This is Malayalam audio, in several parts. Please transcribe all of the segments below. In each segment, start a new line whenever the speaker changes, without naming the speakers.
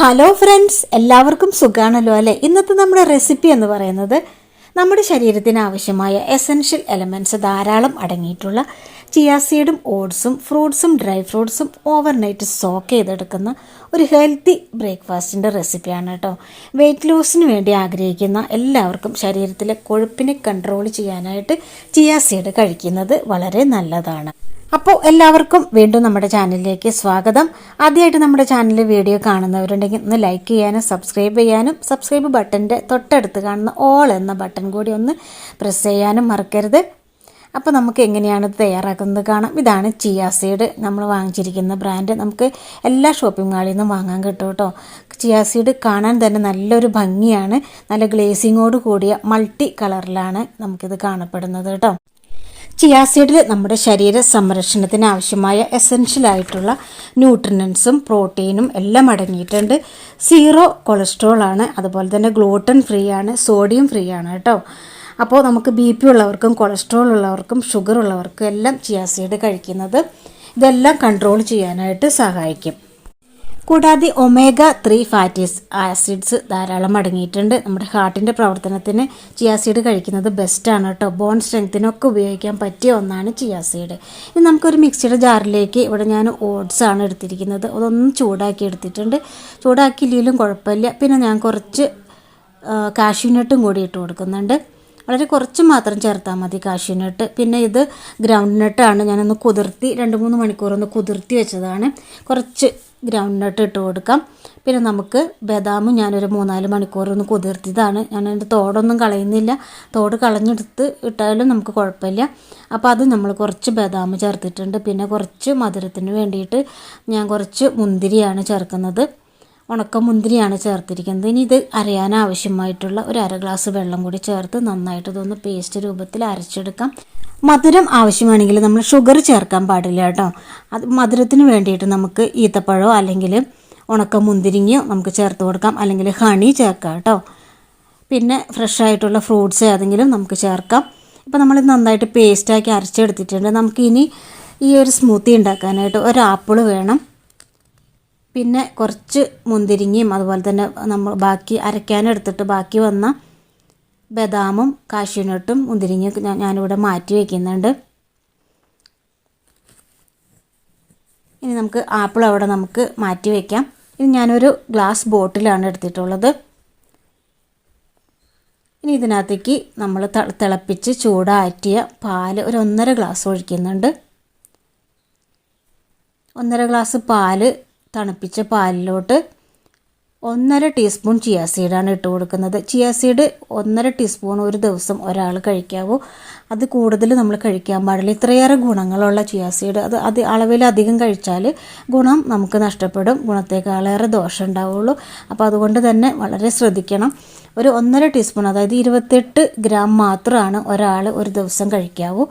ഹലോ ഫ്രണ്ട്സ്, എല്ലാവർക്കും സുഖാണല്ലോ അല്ലേ? ഇന്നത്തെ നമ്മുടെ റെസിപ്പി എന്ന് പറയുന്നത് നമ്മുടെ ശരീരത്തിന് ആവശ്യമായ എസെൻഷ്യൽ എലമെൻറ്റ്സ് ധാരാളം അടങ്ങിയിട്ടുള്ള ചിയാ സീഡും ഓട്സും ഫ്രൂട്ട്സും ഡ്രൈ ഫ്രൂട്ട്സും ഓവർനൈറ്റ് സോക്ക് ചെയ്തെടുക്കുന്ന ഒരു ഹെൽത്തി ബ്രേക്ക്ഫാസ്റ്റിൻ്റെ റെസിപ്പിയാണ് കേട്ടോ. വെയിറ്റ് ലോസിന് വേണ്ടി ആഗ്രഹിക്കുന്ന എല്ലാവർക്കും ശരീരത്തിലെ കൊഴുപ്പിനെ കൺട്രോൾ ചെയ്യാനായിട്ട് ചിയാ സീഡ് കഴിക്കുന്നത് വളരെ നല്ലതാണ്. അപ്പോൾ എല്ലാവർക്കും വീണ്ടും നമ്മുടെ ചാനലിലേക്ക് സ്വാഗതം. ആദ്യമായിട്ട് നമ്മുടെ ചാനലിൽ വീഡിയോ കാണുന്നവരുണ്ടെങ്കിൽ ഒന്ന് ലൈക്ക് ചെയ്യാനും സബ്സ്ക്രൈബ് ചെയ്യാനും, സബ്സ്ക്രൈബ് ബട്ടൻ്റെ തൊട്ടടുത്ത് കാണുന്ന ഓൾ എന്ന ബട്ടൺ കൂടി ഒന്ന് പ്രസ് ചെയ്യാനും മറക്കരുത്. അപ്പോൾ നമുക്ക് എങ്ങനെയാണ് ഇത് തയ്യാറാക്കുന്നത് കാണാം. ഇതാണ് ചിയാ സീഡ്. നമ്മൾ വാങ്ങിച്ചിരിക്കുന്ന ബ്രാൻഡ് നമുക്ക് എല്ലാ ഷോപ്പിംഗ് മാളിൽ നിന്നും വാങ്ങാൻ കിട്ടും കേട്ടോ. ചിയാ സീഡ് കാണാൻ തന്നെ നല്ലൊരു ഭംഗിയാണ്. നല്ല ഗ്ലേസിങ്ങോട് കൂടിയ മൾട്ടി കളറിലാണ് നമുക്കിത് കാണപ്പെടുന്നത് കേട്ടോ. ചിയാ സീഡിൽ നമ്മുടെ ശരീര സംരക്ഷണത്തിന് ആവശ്യമായ എസെൻഷ്യൽ ആയിട്ടുള്ള ന്യൂട്രിയൻസും പ്രോട്ടീനും എല്ലാം അടങ്ങിയിട്ടുണ്ട്. 0 കൊളസ്ട്രോൾ ആണ്, അതുപോലെ തന്നെ ഗ്ലൂട്ടൻ ഫ്രീ ആണ്, സോഡിയം ഫ്രീ ആണ് കേട്ടോ. അപ്പോൾ നമുക്ക് BP ഉള്ളവർക്കും കൊളസ്ട്രോൾ ഉള്ളവർക്കും ഷുഗർ ഉള്ളവർക്കും എല്ലാം ചിയാ സീഡ് കഴിക്കുന്നത് ഇതെല്ലാം കൺട്രോൾ ചെയ്യാനായിട്ട് സഹായിക്കും. കൂടാതെ omega-3 ഫാറ്റി ആസിഡ്സ് ധാരാളം അടങ്ങിയിട്ടുണ്ട്. നമ്മുടെ ഹാർട്ടിൻ്റെ പ്രവർത്തനത്തിന് ചിയാ സീഡ് കഴിക്കുന്നത് ബെസ്റ്റാണ് കേട്ടോ. ബോൺ സ്ട്രെങ്ത്തിനൊക്കെ ഉപയോഗിക്കാൻ പറ്റിയ ഒന്നാണ് ചിയാ സീഡ്. ഇനി നമുക്കൊരു മിക്സിയുടെ ജാറിലേക്ക് ഇവിടെ ഞാൻ ഓട്സ് ആണ് എടുത്തിരിക്കുന്നത്. അതൊന്നും ചൂടാക്കി എടുത്തിട്ടുണ്ട്. ചൂടാക്കിയില്ലെങ്കിലും കുഴപ്പമില്ല. പിന്നെ ഞാൻ കുറച്ച് കാഷ്യൂനട്ടും കൂടി ഇട്ട് കൊടുക്കുന്നുണ്ട്. വളരെ കുറച്ച് മാത്രം ചേർത്താൽ മതി കാഷ്യൂനട്ട്. പിന്നെ ഇത് ഗ്രൗണ്ട് നട്ടാണ്. ഞാനൊന്ന് കുതിർത്തി 2-3 മണിക്കൂർ ഒന്ന് കുതിർത്തി വെച്ചതാണ്. കുറച്ച് ഗ്രൗണ്ട് നട്ട് ഇട്ട് കൊടുക്കാം. പിന്നെ നമുക്ക് ബദാമും ഞാനൊരു 3-4 മണിക്കൂർ ഒന്ന് കുതിർത്തിയതാണ്. ഞാൻ അതിൻ്റെ തോടൊന്നും കളയുന്നില്ല. തോട് കളഞ്ഞെടുത്ത് ഇട്ടാലും നമുക്ക് കുഴപ്പമില്ല. അപ്പോൾ അത് നമ്മൾ കുറച്ച് ബദാം ചേർത്തിട്ടുണ്ട്. പിന്നെ കുറച്ച് മധുരത്തിന് വേണ്ടിയിട്ട് ഞാൻ കുറച്ച് മുന്തിരിയാണ് ചേർക്കുന്നത്. ഉണക്ക മുന്തിരിയാണ് ചേർത്തിരിക്കുന്നത്. ഇനി ഇത് അരയാൻ ആവശ്യമായിട്ടുള്ള ഒരു 1/2 ഗ്ലാസ് വെള്ളം കൂടി ചേർത്ത് നന്നായിട്ട് ഇതൊന്ന് പേസ്റ്റ് രൂപത്തിൽ അരച്ചെടുക്കാം. മധുരം ആവശ്യമാണെങ്കിൽ നമ്മൾ ഷുഗർ ചേർക്കാൻ പാടില്ല കേട്ടോ. അത് മധുരത്തിന് വേണ്ടിയിട്ട് നമുക്ക് ഈത്തപ്പഴമോ അല്ലെങ്കിൽ ഉണക്ക മുന്തിരിങ്ങയോ നമുക്ക് ചേർത്ത് കൊടുക്കാം, അല്ലെങ്കിൽ ഹണി ചേർക്കാം കേട്ടോ. പിന്നെ ഫ്രഷ് ആയിട്ടുള്ള ഫ്രൂട്ട്സ് ഏതെങ്കിലും നമുക്ക് ചേർക്കാം. ഇപ്പോൾ നമ്മൾ നന്നായിട്ട് പേസ്റ്റാക്കി അരച്ചെടുത്തിട്ടുണ്ട്. നമുക്കിനി ഈ ഒരു സ്മൂത്തി ഉണ്ടാക്കാനായിട്ട് ഒരു ആപ്പിൾ വേണം. പിന്നെ കുറച്ച് മുന്തിരിങ്ങയും അതുപോലെ തന്നെ നമ്മൾ ബാക്കി അരയ്ക്കാനെടുത്തിട്ട് ബാക്കി വന്ന ബദാമും കാഷ്യൂനട്ടും മുന്തിരിങ്ങയൊക്കെ ഞാനിവിടെ മാറ്റി വയ്ക്കുന്നുണ്ട്. ഇനി നമുക്ക് ആപ്പിൾ അവിടെ നമുക്ക് മാറ്റി വയ്ക്കാം. ഇനി ഞാനൊരു ഗ്ലാസ് ബോട്ടിലാണ് എടുത്തിട്ടുള്ളത്. ഇനി ഇതിനകത്തേക്ക് നമ്മൾ തിളപ്പിച്ച് ചൂടാറ്റിയ പാൽ ഒരു 1.5 ഗ്ലാസ് ഒഴിക്കുന്നുണ്ട്. 1.5 ഗ്ലാസ് പാല് തണുപ്പിച്ച പാലിലോട്ട് 1.5 ടീസ്പൂൺ ചിയാ സീഡാണ് ഇട്ട് കൊടുക്കുന്നത്. ചിയാ സീഡ് 1.5 ടീസ്പൂൺ ഒരു ദിവസം ഒരാൾ കഴിക്കാവൂ. അത് കൂടുതൽ നമ്മൾ കഴിക്കാൻ പാടില്ല. ഇത്രയേറെ ഗുണങ്ങളുള്ള ചിയാ സീഡ് അത് അളവിലധികം കഴിച്ചാൽ ഗുണം നമുക്ക് നഷ്ടപ്പെടും. ഗുണത്തേക്കാളേറെ ദോഷം ഉണ്ടാവുള്ളൂ. അപ്പോൾ അതുകൊണ്ട് തന്നെ വളരെ ശ്രദ്ധിക്കണം. ഒരു 1.5 ടീസ്പൂൺ, അതായത് 28 ഗ്രാം മാത്രമാണ് ഒരാൾ ഒരു ദിവസം കഴിക്കാവൂ.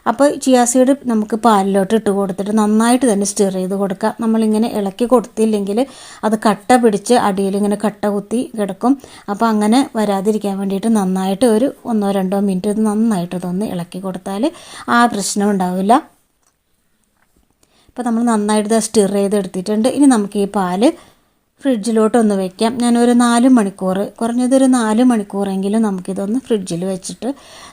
അപ്പോൾ ചിയാ സീഡ് നമുക്ക് പാലിലോട്ട് ഇട്ട് കൊടുത്തിട്ട് നന്നായിട്ട് തന്നെ സ്റ്റിർ ചെയ്ത് കൊടുക്കുക. നമ്മളിങ്ങനെ ഇളക്കി കൊടുത്തില്ലെങ്കിൽ അത് കട്ട പിടിച്ച് അടിയിലിങ്ങനെ കട്ട കുത്തി കിടക്കും. അപ്പോൾ അങ്ങനെ വരാതിരിക്കാൻ വേണ്ടിയിട്ട് നന്നായിട്ട് ഒരു 1-2 മിനിറ്റ് ഇത് നന്നായിട്ട് ഇതൊന്ന് ഇളക്കി കൊടുത്താൽ ആ പ്രശ്നം ഉണ്ടാവില്ല. അപ്പോൾ നമ്മൾ നന്നായിട്ട് സ്റ്റിർ ചെയ്ത് എടുത്തിട്ടുണ്ട്. ഇനി നമുക്ക് ഈ പാല് ഫ്രിഡ്ജിലോട്ടൊന്ന് വയ്ക്കാം. ഞാനൊരു 4 മണിക്കൂർ, കുറഞ്ഞതൊരു 4 മണിക്കൂറെങ്കിലും നമുക്കിതൊന്ന് ഫ്രിഡ്ജിൽ വെച്ചിട്ട്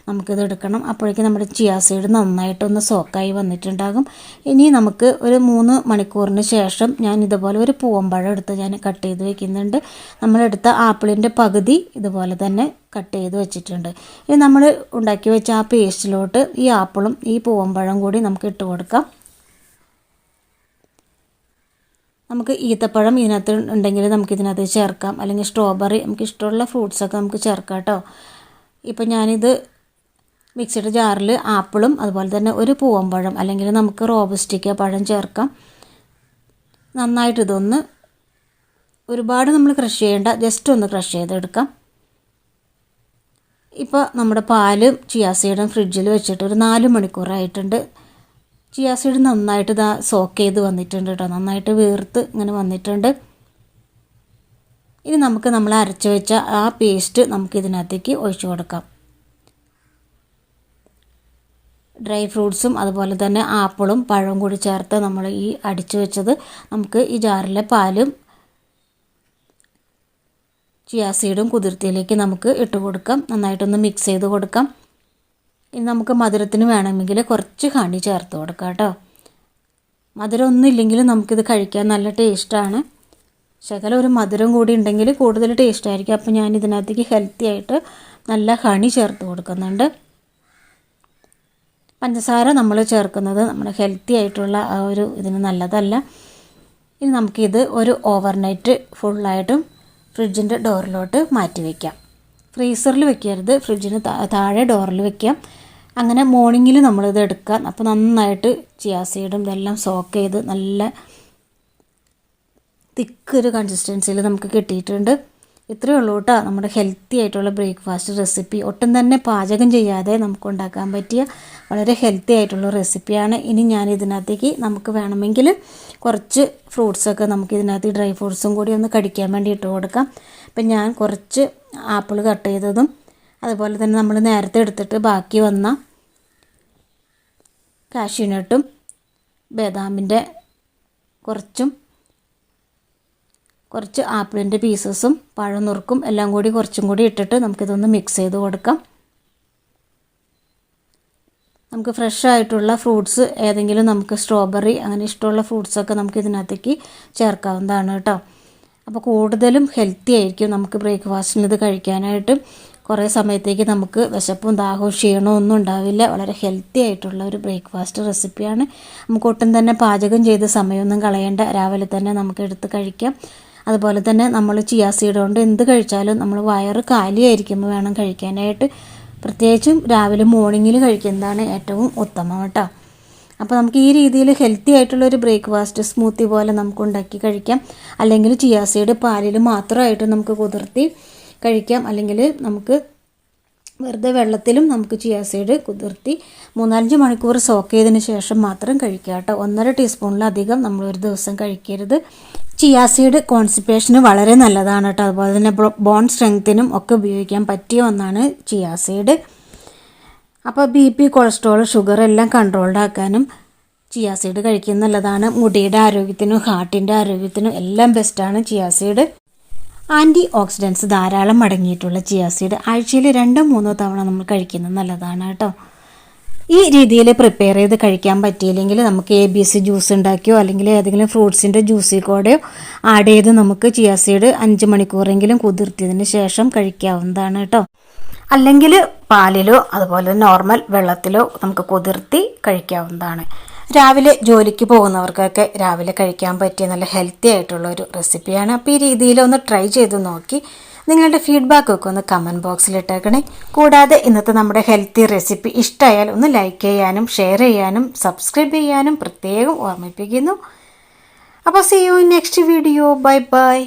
നമുക്കിത് എടുക്കണം. അപ്പോഴേക്കും നമ്മുടെ ചിയാ സീഡ് നന്നായിട്ടൊന്ന് സോക്കായി വന്നിട്ടുണ്ടാകും. ഇനി നമുക്ക് ഒരു 3 മണിക്കൂറിന് ശേഷം ഞാൻ ഇതുപോലെ ഒരു പൂവമ്പഴം എടുത്ത് ഞാൻ കട്ട് ചെയ്ത് വെക്കുന്നുണ്ട്. നമ്മളെടുത്ത ആപ്പിളിൻ്റെ പകുതി ഇതുപോലെ തന്നെ കട്ട് ചെയ്ത് വെച്ചിട്ടുണ്ട്. ഇനി നമ്മൾ ഉണ്ടാക്കി വെച്ച ആ പേസ്റ്റിലോട്ട് ഈ ആപ്പിളും ഈ പൂവമ്പഴം കൂടി നമുക്ക് ഇട്ട് കൊടുക്കാം. നമുക്ക് ഈത്തപ്പഴം ഇതിനകത്ത് ഉണ്ടെങ്കിൽ നമുക്കിതിനകത്ത് ചേർക്കാം, അല്ലെങ്കിൽ സ്ട്രോബെറി, നമുക്ക് ഇഷ്ടമുള്ള ഫ്രൂട്ട്സൊക്കെ നമുക്ക് ചേർക്കാം കേട്ടോ. ഇപ്പോൾ ഞാനിത് മിക്സിയുടെ ജാറിൽ ആപ്പിളും അതുപോലെ തന്നെ ഒരു പൂവമ്പഴം അല്ലെങ്കിൽ നമുക്ക് റോബസ്റ്റിക്ക പഴം ചേർക്കാം. നന്നായിട്ട് ഇതൊന്ന് ഒരുപാട് നമ്മൾ ക്രഷ് ചെയ്യേണ്ട, ജസ്റ്റ് ഒന്ന് ക്രഷ് ചെയ്തെടുക്കാം. ഇപ്പോൾ നമ്മുടെ പാലും ചിയാ സീഡും ഫ്രിഡ്ജിൽ വെച്ചിട്ട് ഒരു 4 മണിക്കൂറായിട്ടുണ്ട്. ചിയാ സീഡ് നന്നായിട്ട് ഇതാ സോക്ക് ചെയ്ത് വന്നിട്ടുണ്ട് കേട്ടോ. നന്നായിട്ട് വീർത്ത് ഇങ്ങനെ വന്നിട്ടുണ്ട്. ഇനി നമ്മൾ അരച്ച് വെച്ച ആ പേസ്റ്റ് നമുക്ക് ഇതിനകത്തേക്ക് ഒഴിച്ചു കൊടുക്കാം. ഡ്രൈ ഫ്രൂട്ട്സും അതുപോലെ തന്നെ ആപ്പിളും പഴവും കൂടി ചേർത്ത് നമ്മൾ ഈ അടിച്ചു വെച്ചത് നമുക്ക് ഈ ജാറിലെ പാലും ചിയാ സീഡും കുതിർത്തിയിലേക്ക് നമുക്ക് ഇട്ട് കൊടുക്കാം. നന്നായിട്ടൊന്ന് മിക്സ് ചെയ്ത് കൊടുക്കാം. ഇനി നമുക്ക് മധുരത്തിന് വേണമെങ്കിൽ കുറച്ച് ഹണി ചേർത്ത് കൊടുക്കാം കേട്ടോ. മധുരം ഒന്നും ഇല്ലെങ്കിലും നമുക്കിത് കഴിക്കാൻ നല്ല ടേസ്റ്റാണ്. ശകലം ഒരു മധുരം കൂടി ഉണ്ടെങ്കിൽ കൂടുതൽ ടേസ്റ്റ് ആയിരിക്കും. അപ്പോൾ ഞാൻ ഇതിനകത്തേക്ക് ഹെൽത്തി ആയിട്ട് നല്ല ഹണി ചേർത്ത് കൊടുക്കുന്നുണ്ട്. പഞ്ചസാര നമ്മൾ ചേർക്കുന്നത് നമ്മുടെ ഹെൽത്തി ആയിട്ടുള്ള ആ ഒരു ഇതിന് നല്ലതല്ല. ഇനി നമുക്കിത് ഒരു ഓവർനൈറ്റ് ഫുള്ളായിട്ടും ഫ്രിഡ്ജിൻ്റെ ഡോറിലോട്ട് മാറ്റി വയ്ക്കാം. ഫ്രീസറിൽ വെക്കരുത്, ഫ്രിഡ്ജിന് താഴെ ഡോറിൽ വെക്കാം. അങ്ങനെ മോർണിംഗിൽ നമ്മളിത് എടുക്കാം. അപ്പോൾ നന്നായിട്ട് ചിയാ സീഡും ഇതെല്ലാം സോക്ക് ചെയ്ത് നല്ല തിക്കൊരു കൺസിസ്റ്റൻസിയിൽ നമുക്ക് കിട്ടിയിട്ടുണ്ട്. ഇത്രയേ ഉള്ളൂ കേട്ടോ നമ്മുടെ ഹെൽത്തി ആയിട്ടുള്ള ബ്രേക്ക്ഫാസ്റ്റ് റെസിപ്പി. ഒട്ടും തന്നെ പാചകം ചെയ്യാതെ നമുക്ക് ഉണ്ടാക്കാൻ പറ്റിയ വളരെ ഹെൽത്തി ആയിട്ടുള്ള റെസിപ്പിയാണ്. ഇനി ഞാൻ ഇതിനകത്തേക്ക് നമുക്ക് വേണമെങ്കിൽ കുറച്ച് ഫ്രൂട്ട്സൊക്കെ നമുക്ക് ഇതിനകത്ത് ഡ്രൈ ഫ്രൂട്ട്സും കൂടി ഒന്ന് കടിക്കാൻ വേണ്ടി ഇട്ട് കൊടുക്കാം. അപ്പം ഞാൻ കുറച്ച് ആപ്പിൾ കട്ട് ചെയ്തതും അതുപോലെ തന്നെ നമ്മൾ നേരത്തെ എടുത്തിട്ട് ബാക്കി വന്ന കാഷ്യൂനട്ടും ബദാമിൻ്റെ കുറച്ച് ആപ്പിളിൻ്റെ പീസസും പഴനുറുക്കും എല്ലാം കൂടി കുറച്ചും കൂടി ഇട്ടിട്ട് നമുക്കിതൊന്ന് മിക്സ് ചെയ്ത് കൊടുക്കാം. നമുക്ക് ഫ്രഷ് ആയിട്ടുള്ള ഫ്രൂട്ട്സ് ഏതെങ്കിലും നമുക്ക് സ്ട്രോബെറി അങ്ങനെ ഇഷ്ടമുള്ള ഫ്രൂട്ട്സൊക്കെ നമുക്ക് ഇതിനകത്തേക്ക് ചേർക്കാവുന്നതാണ് കേട്ടോ. അപ്പോൾ കൂടുതലും ഹെൽത്തി ആയിരിക്കും നമുക്ക് ബ്രേക്ക്ഫാസ്റ്റിന് ഇത് കഴിക്കാനായിട്ട്. കുറേ സമയത്തേക്ക് നമുക്ക് വിശപ്പും ദാഹവും ക്ഷീണവും ഒന്നും ഉണ്ടാവില്ല. വളരെ ഹെൽത്തി ആയിട്ടുള്ള ഒരു ബ്രേക്ക്ഫാസ്റ്റ് റെസിപ്പിയാണ്. നമുക്ക് ഒട്ടും തന്നെ പാചകം ചെയ്ത് സമയമൊന്നും കളയേണ്ട, രാവിലെ തന്നെ നമുക്ക് എടുത്ത് കഴിക്കാം. അതുപോലെ തന്നെ നമ്മൾ ചിയാ സീഡ് കൊണ്ട് എന്ത് കഴിച്ചാലും നമ്മൾ വയറ് കാലിയായിരിക്കുമ്പോൾ വേണം കഴിക്കാനായിട്ട്. പ്രത്യേകിച്ചും രാവിലെ മോർണിംഗിൽ കഴിക്കുന്നതാണ് ഏറ്റവും ഉത്തമം കേട്ടോ. അപ്പോൾ നമുക്ക് ഈ രീതിയിൽ ഹെൽത്തി ആയിട്ടുള്ളൊരു ബ്രേക്ക്ഫാസ്റ്റ് സ്മൂത്തി പോലെ നമുക്ക് ഉണ്ടാക്കി കഴിക്കാം. അല്ലെങ്കിൽ ചിയാ സീഡ് പാലിൽ മാത്രമായിട്ട് നമുക്ക് കുതിർത്തി കഴിക്കാം. അല്ലെങ്കിൽ നമുക്ക് വെറുതെ വെള്ളത്തിലും നമുക്ക് ചിയാ സീഡ് കുതിർത്തി 3-5 മണിക്കൂർ സോക്ക് ചെയ്തതിന് ശേഷം മാത്രം കഴിക്കുക കേട്ടോ. 1.5 ടീസ്പൂണിലധികം നമ്മൾ ഒരു ദിവസം കഴിക്കരുത്. ചിയാ സീഡ് കോൺസ്റ്റിപ്പേഷന് വളരെ നല്ലതാണ് കേട്ടോ. അതുപോലെ തന്നെ ബോൺ സ്ട്രെങ്ത്തിനും ഒക്കെ ഉപയോഗിക്കാൻ പറ്റിയ ഒന്നാണ് ചിയാ സീഡ്. അപ്പോൾ BP, കൊളസ്ട്രോൾ, ഷുഗർ എല്ലാം കൺട്രോൾഡ് ആക്കാനും ചിയാ സീഡ് കഴിക്കുന്നത് നല്ലതാണ്. മുടിയുടെ ആരോഗ്യത്തിനും ഹാർട്ടിൻ്റെ ആരോഗ്യത്തിനും എല്ലാം ബെസ്റ്റാണ് ചിയാ സീഡ്. ആൻറ്റി ഓക്സിഡൻസ് ധാരാളം അടങ്ങിയിട്ടുള്ള ചിയാ സീഡ് ആഴ്ചയിൽ 2-3 തവണ നമ്മൾ കഴിക്കുന്നത് നല്ലതാണ് കേട്ടോ. ഈ രീതിയിൽ പ്രിപ്പയർ ചെയ്ത് കഴിക്കാൻ പറ്റിയില്ലെങ്കിൽ നമുക്ക് ABC ജ്യൂസ് ഉണ്ടാക്കിയോ അല്ലെങ്കിൽ ഏതെങ്കിലും ഫ്രൂട്ട്സിൻ്റെ ജ്യൂസിൽ കൂടെയോ ആഡ് ചെയ്ത് നമുക്ക് ചിയാ സീഡ് 5 മണിക്കൂറെങ്കിലും കുതിർത്തിയതിന് ശേഷം കഴിക്കാവുന്നതാണ് കേട്ടോ. അല്ലെങ്കിൽ പാലിലോ അതുപോലെ നോർമൽ വെള്ളത്തിലോ നമുക്ക് കുതിർത്തി കഴിക്കാവുന്നതാണ്. രാവിലെ ജോലിക്ക് പോകുന്നവർക്കൊക്കെ രാവിലെ കഴിക്കാൻ പറ്റിയ നല്ല ഹെൽത്തി ആയിട്ടുള്ള ഒരു റെസിപ്പിയാണ്. അപ്പോൾ ഈ രീതിയിലൊന്ന് ട്രൈ ചെയ്ത് നോക്കി നിങ്ങളുടെ ഫീഡ്ബാക്കൊക്കെ ഒന്ന് കമൻറ്റ് ബോക്സിൽ ഇട്ടേക്കണേ. കൂടാതെ ഇന്നത്തെ നമ്മുടെ ഹെൽത്തി റെസിപ്പി ഇഷ്ടമായാൽ ഒന്ന് ലൈക്ക് ചെയ്യാനും ഷെയർ ചെയ്യാനും സബ്സ്ക്രൈബ് ചെയ്യാനും പ്രത്യേകം ഓർമ്മിപ്പിക്കുന്നു. അപ്പോൾ see you in next video. Bye by.